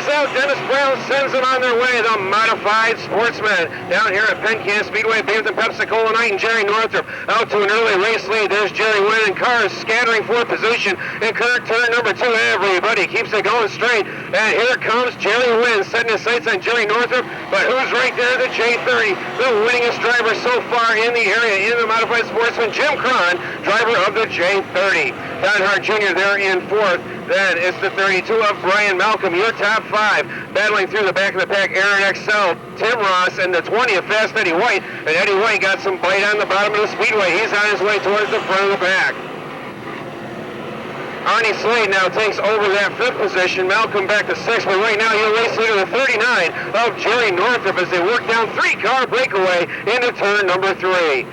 flags out. Dennis Brown sends them on their way. The modified sportsman down here at Penn Can Speedway. Binghamton Pepsi-Cola Knight and Jerry Northrup out to an early race lead. There's Jerry Wynn and cars scattering for position in turn number 2. Everybody keeps it going straight. And here comes Jerry Wynn setting his sights on Jerry Northrup. But who's right there? The J30, the winningest driver so far in the area in the modified sportsman, Jim Cron, driver of the J30. Don Hart Jr. there in 4th. Then it's the 32 of Brian Malcolm, your top 5. Battling through the back of the pack, Aaron Excel, Tim Ross, and the 20 of Fast Eddie White. And Eddie White got some bite on the bottom of the speedway. He's on his way towards the front of the pack. Arnie Slade now takes over that 5th position. Malcolm back to 6th, but right now he'll race leader the 39 of Jerry Northrup as they work down 3-car breakaway into turn number 3.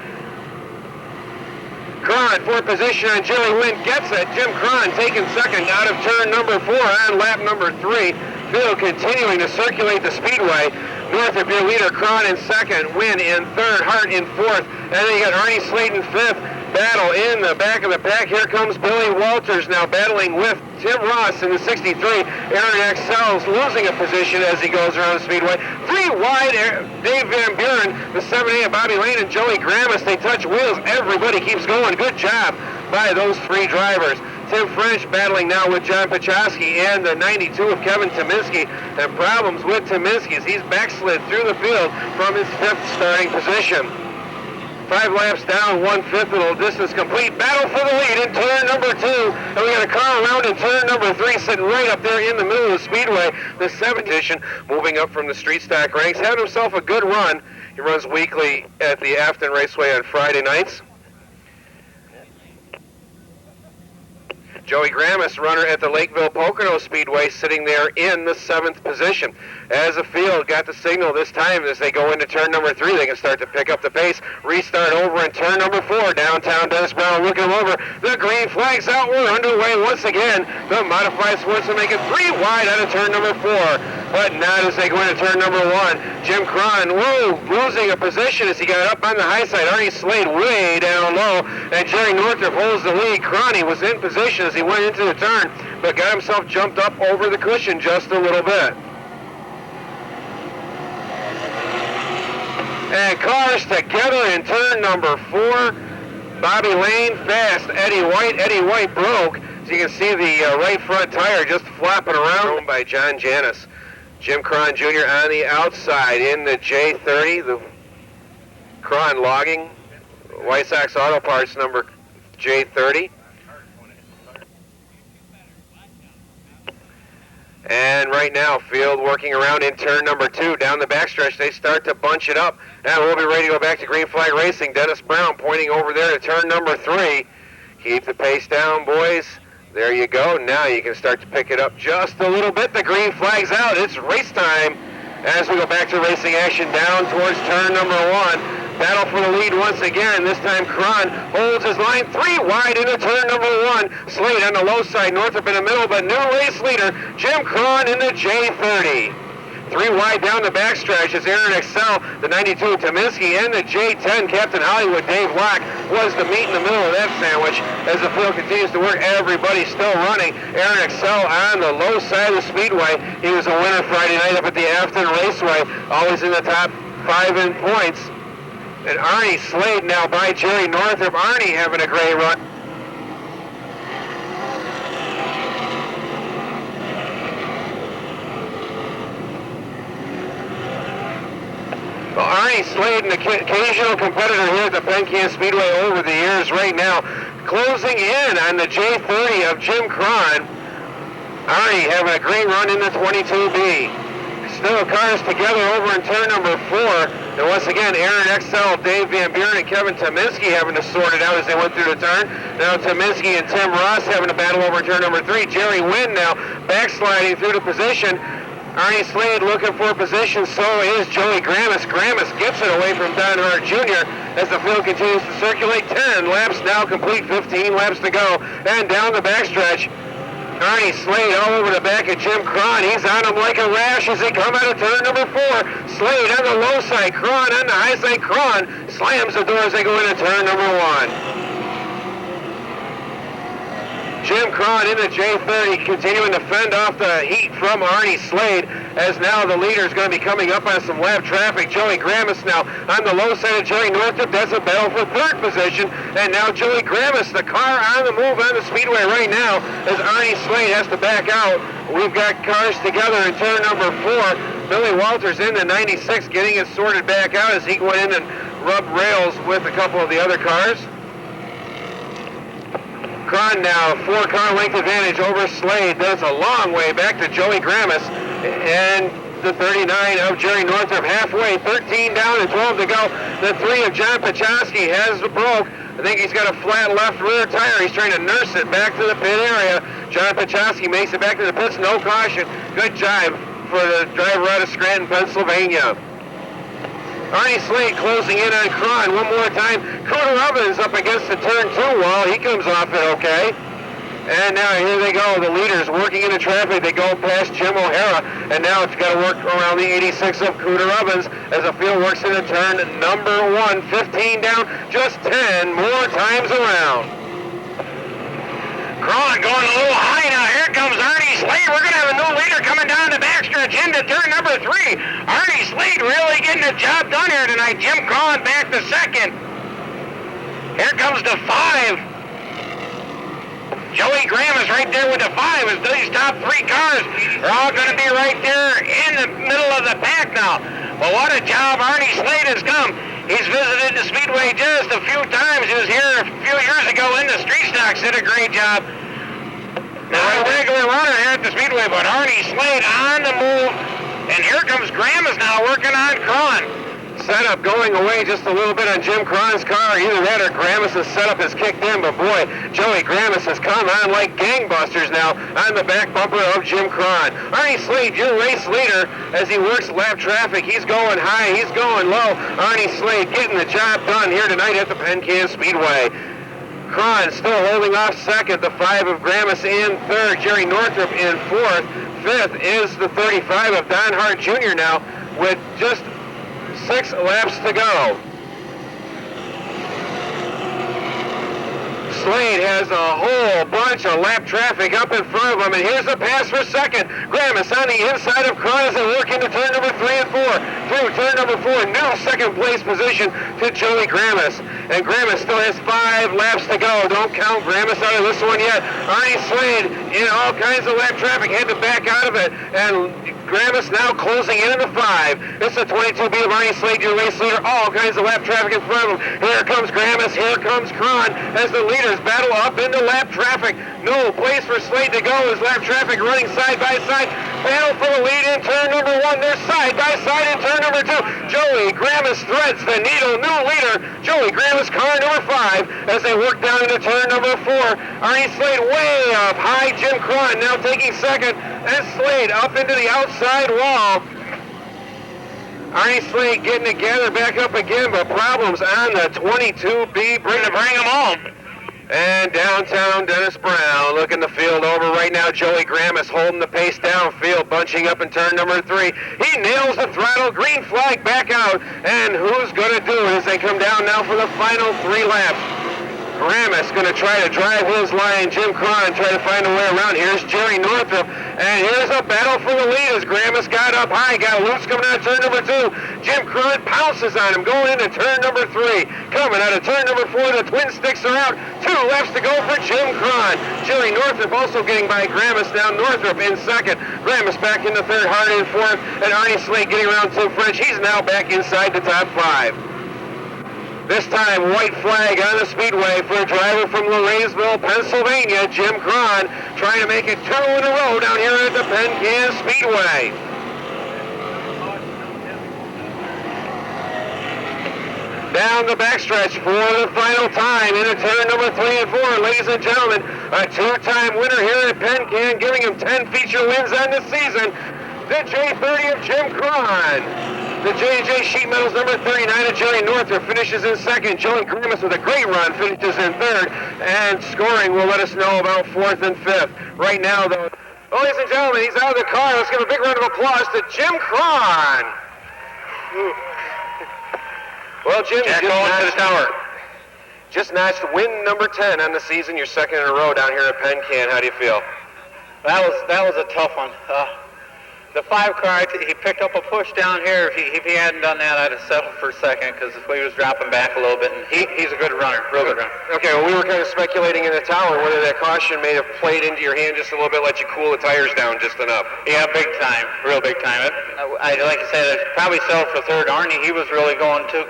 Cron, 4th position on Jerry Wynn, gets it. Jim Cron taking 2nd out of turn number 4 on lap number 3. Field continuing to circulate the speedway. Northrup, your leader, Cron in 2nd, Wynn in 3rd, Hart in 4th, and then you got Arnie Slade in 5th. Battle in the back of the pack. Here comes Billy Walters now battling with Tim Ross in the 63. Aaron Axel's losing a position as he goes around the speedway. 3 wide, Dave Van Buren, the 78 of Bobby Lane and Joey Gramis. They touch wheels. Everybody keeps going. Good job by those 3 drivers. Tim French battling now with John Pachowski and the 92 of Kevin Tominski. And problems with Tominski as he's backslid through the field from his 5th starting position. 5 laps down, 1/5 of the distance complete. Battle for the lead in turn number 2. And we got a car around in turn number 3 sitting right up there in the middle of the speedway. The 7th edition moving up from the street stock ranks. Having himself a good run. He runs weekly at the Afton Raceway on Friday nights. Joey Gramis, runner at the Lakeville Pocono Speedway, sitting there in the 7th position. As the field got the signal this time as they go into turn number 3, they can start to pick up the pace. Restart over in turn number 4. Downtown Dennis Brown looking over. The green flag's out. We're underway once again. The modified sportsman making 3 wide out of turn number 4. But not as they go into turn number 1. Jim Cron, losing a position as he got up on the high side. Arnie Slade way down low. And Jerry Northrup holds the lead. Cronny was in position as he went into the turn, but got himself jumped up over the cushion just a little bit. And cars together in turn number 4. Bobby Lane fast. Eddie White broke. So you can see the right front tire just flopping around by John Janis. Jim Cron Jr. on the outside in the J30. The Cron logging. White Sox Auto Parts number J30. And right now, field working around in turn number 2. Down the backstretch, they start to bunch it up. Now we'll be ready to go back to green flag racing. Dennis Brown pointing over there to turn number 3. Keep the pace down, boys. There you go. Now you can start to pick it up just a little bit. The green flag's out. It's race time as we go back to racing action down towards turn number 1. Battle for the lead once again. This time Cron holds his line 3 wide into turn number 1. Slade on the low side, Northrup in the middle, but new race leader, Jim Cron in the J30. 3 wide down the backstretch as Aaron Excel, the 92 Tominski, and the J10 Captain Hollywood Dave Locke was the meat in the middle of that sandwich. As the field continues to work, everybody's still running. Aaron Excel on the low side of the speedway. He was a winner Friday night up at the Afton Raceway, always in the top 5 in points. And Arnie Slade now by Jerry Northrup. Arnie having a great run. Well, Arnie Slade, an occasional competitor here at the Penn Can Speedway over the years right now, closing in on the J30 of Jim Cron. Arnie having a great run in the 22B. Still cars together over in turn number 4. And once again, Aaron Excel, Dave Van Buren, and Kevin Tominski having to sort it out as they went through the turn. Now Tominski and Tim Ross having a battle over in turn number 3. Jerry Wynn now backsliding through the position. Arnie Slade looking for a position, so is Joey Gramis. Gramis gets it away from Don Hart Jr. as the field continues to circulate. 10 laps now complete, 15 laps to go. And down the backstretch, Arnie Slade all over the back of Jim Cron. He's on him like a rash as they come out of turn number 4. Slade on the low side, Cron on the high side. Cron slams the door as they go into turn number 1. Jim Cron into J30, continuing to fend off the heat from Arnie Slade, as now the leader is going to be coming up on some lap traffic. Joey Gramis now on the low side of Jerry Northup. That's a battle for third position. And now Joey Gramis, the car on the move on the speedway right now, as Arnie Slade has to back out. We've got cars together in turn number 4. Billy Walters in the 96, getting it sorted back out as he went in and rubbed rails with a couple of the other cars. Cron now, 4-car length advantage over Slade. That's a long way back to Joey Gramis. And the 39 of Jerry Northup halfway, 13 down and 12 to go. The 3 of John Pachowski has broke. I think he's got a flat left rear tire. He's trying to nurse it back to the pit area. John Pachowski makes it back to the pits, no caution. Good jibe for the driver out of Scranton, Pennsylvania. Arnie Slade closing in on Cron one more time. Cooter Ovens up against the turn 2 wall. He comes off it okay. And now here they go. The leaders working into traffic. They go past Jim O'Hara. And now it's got to work around the 86 of Cooter Ovens as the field works into turn number 1. 15 down, just 10 more times around. Cron going a little high now. Here comes Arnie Slade. We're going to have a new leader coming down the backstretch into turn number 3. Arnie Slade really getting the job done here tonight. Jim Cron back to second. Here comes the 5. Joey Gramis right there with the 5 as these top 3 cars are all going to be right there in the middle of the pack now. Well, what a job Arnie Slade has come. He's visited the Speedway just a few times. He was here a few years ago in the street stocks, did a great job. Not a regular runner here at the Speedway, but Arnie Slade on the move. And here comes Gramis now working on Cron. Setup going away just a little bit on Jim Cron's car. Either that or Gramis' setup has kicked in, but boy, Joey Gramis has come on like gangbusters now on the back bumper of Jim Cron. Arnie Slade, your race leader, as he works lap traffic. He's going high, he's going low. Arnie Slade getting the job done here tonight at the Penn Can Speedway. Cron still holding off second, the 5 of Gramis in third, Jerry Northup in fourth. Fifth is the 35 of Don Hart Jr. now with just 6 laps to go. Slade has a whole bunch of lap traffic up in front of him, and here's the pass for second. Gramis on the inside of Cron as they work into turn number 3 and 4. Through turn number 4, new second place position to Joey Gramis. And Gramis still has 5 laps to go. Don't count Gramis out of this one yet. Arnie Slade in all kinds of lap traffic, had to back out of it. And Gramis now closing in the 5. It's the 22B of Arnie Slade, your race leader. All kinds of lap traffic in front of him. Here comes Gramis, here comes Cron as the leaders battle up into lap traffic. No place for Slade to go as lap traffic running side by side. Battle for the lead in turn number 1. They're side by side in turn number 2. Joey Gramis threads the needle. New leader, Joey Gramis, car number 5 as they work down into turn number 4. Arnie Slade way up high. Jim Cron now taking second as Slade up into the outside wall. Arnie Slade getting together back up again, but problems on the 22B bring them home. And downtown Dennis Brown looking the field over right now. Joey Gramis holding the pace downfield, bunching up in turn number 3. He nails the throttle, green flag back out. And who's going to do it as they come down now for the final 3 laps? Gramis going to try to drive his line. Jim Cron try to find a way around. Here's Jerry Northup. And here's a battle for the lead as Gramis got up high, got loose coming out of turn number 2. Jim Cron pounces on him going into turn number 3. Coming out of turn number 4, the twin sticks are out. 2 laps to go for Jim Cron. Jerry Northup also getting by Gramis now. Northup in second. Gramis back in the third, Hart in fourth. And Arnie Slade getting around Tim French. He's now back inside the top 5. This time, white flag on the speedway for a driver from Lorraysville, Pennsylvania, Jim Cron, trying to make it 2 in a row down here at the Penn Can Speedway. Down the backstretch for the final time into turn number 3 and 4. Ladies and gentlemen, a 2-time winner here at Penn Can, giving him 10 feature wins on the season, the J30 of Jim Cron. The J&J Sheet Metals number 39 of Jerry Northup finishes in second. Joey Gramis with a great run finishes in third. And scoring will let us know about 4th and 5th. Right now, though, ladies and gentlemen, he's out of the car. Let's give a big round of applause to Jim Cron. Well, Jim, Jack going to the tower. Just notched win number 10 on the season, your second in a row down here at Penn Can. How do you feel? That was a tough one. The 5 car, he picked up a push down here. If he hadn't done that, I'd have settled for second because he was dropping back a little bit. And he's a good runner, real good runner. Okay, well, we were kind of speculating in the tower whether that caution may have played into your hand just a little bit, let you cool the tires down just enough. Yeah, big time, real big time. Like I said, it probably settled for third. Arnie, he was really going too,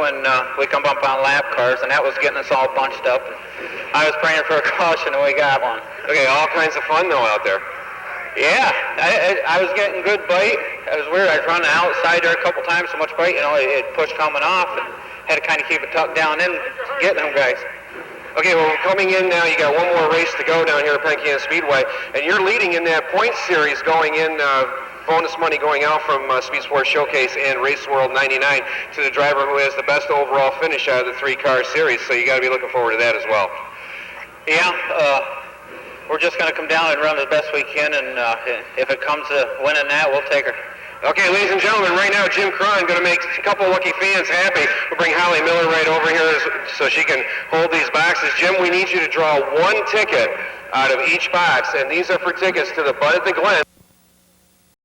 and we come up on lap cars, and that was getting us all bunched up. I was praying for a caution, and we got one. Okay, all kinds of fun though out there. Yeah, I was getting good bite. It was weird. I was running outside there a couple times, so much bite, it pushed coming off, and had to kind of keep it tucked down in, getting them guys. Okay, well, coming in now, you got one more race to go down here at Penn Can Speedway, and you're leading in that point series going in, bonus money going out from Speed Sports Showcase and Race World 99 to the driver who has the best overall finish out of the 3-car series, so you got to be looking forward to that as well. Yeah, we're just going to come down and run the best we can, and if it comes to winning that, we'll take her. Okay, ladies and gentlemen, right now Jim Cron going to make a couple lucky fans happy. We'll bring Holly Miller right over here so she can hold these boxes. Jim, we need you to draw one ticket out of each box, and these are for tickets to the Bud at the Glen.